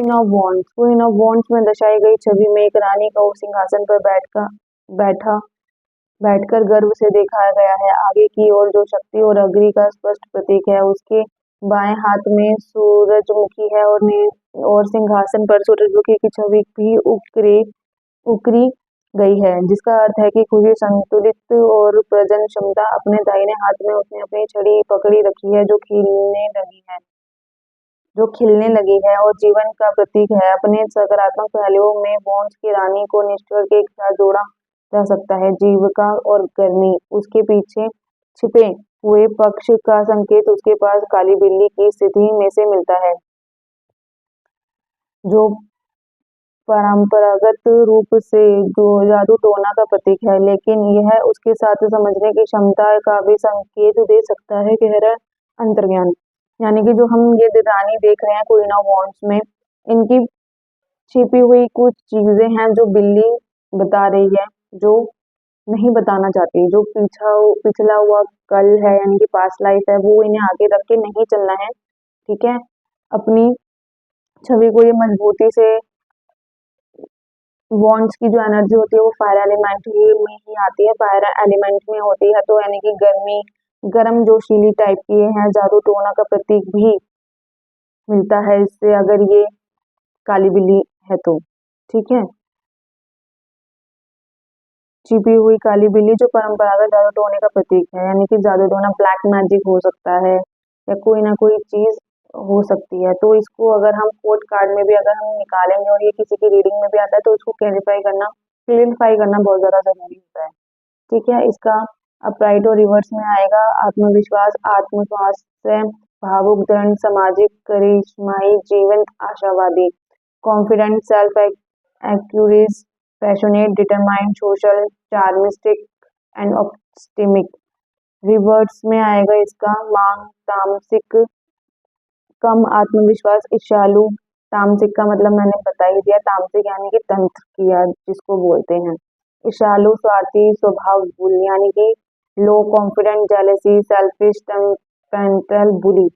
Queen of wands में दर्शाई गई छवि में एक रानी को सिंहासन पर बैठा बैठकर गर्व से दिखाया गया है। आगे की ओर जो शक्ति और अग्नि का स्पष्ट प्रतीक है, उसके बाएं हाथ में सूरजमुखी है और सिंहासन पर सूरजमुखी की छवि भी उकरी गई है, जिसका अर्थ है कि खुशी, संतुलित और प्रजनन क्षमता। अपने दाहिने हाथ में उसने अपनी छड़ी पकड़ी रखी है, जो खिलने लगी है और जीवन का प्रतीक है। अपने सकारात्मक पहलुओं में वॉन्ड्स की रानी को निष्ठुर के साथ जोड़ा जा सकता है। जीविका और गर्मी, उसके पीछे छिपे हुए पक्ष का संकेत उसके पास काली बिल्ली की स्थिति में से मिलता है, जो परंपरागत रूप से जादू टोना का प्रतीक है, लेकिन यह उसके साथ समझने की क्षमता का भी संकेत दे सकता है। गहरा अंतर्ज्ञान, यानी कि जो हम ये रानी देख रहे हैं क्वीन ऑफ वॉन्ड्स में, इनकी छिपी हुई कुछ चीजें हैं जो बिल्ली बता रही है, जो नहीं बताना चाहती। जो पिछला हुआ कल है, यानी कि पास्ट लाइफ है, वो इन्हें आगे रख के नहीं चलना है। ठीक है, अपनी छवि को ये मजबूती से, वॉन्ड्स की जो एनर्जी होती है वो फायर एलिमेंट में ही आती है, फायर एलिमेंट में होती है, तो यानी कि गर्म जोशीली टाइप की है। जादू टोना का प्रतीक भी मिलता है इससे, अगर ये काली बिल्ली है तो। ठीक है, छिपी हुई काली बिल्ली जो परंपरागत जादू टोने का प्रतीक है, यानी कि जादू टोना ब्लैक मैजिक हो सकता है या कोई ना कोई चीज हो सकती है। तो इसको अगर हम कोड कार्ड में भी अगर हम निकालेंगे और ये किसी की रीडिंग में भी आता है, तो इसको क्लियरिफाई करना बहुत ज्यादा जरूरी होता है। ठीक है, इसका अपराइट और रिवर्स में आएगा आत्मविश्वास से भावुक, दृढ़, सामाजिक, करिश्माई, जीवंत, आशावादी, confident, self accurate, passionate, determined, social, charismatic and optimistic. Reverse में आएगा इसका मांग, तामसिक, कम आत्मविश्वास, ईर्ष्यालु। तामसिक का मतलब मैंने बता ही दिया, तामसिक यानी कि तंत्र किया जिसको बोलते हैं। ईर्ष्यालु, स्वार्थी स्वभाव, यानी कि लो कॉन्फिडेंट, जेलसी, सेल्फिश, टेम्परेंटल, बुली।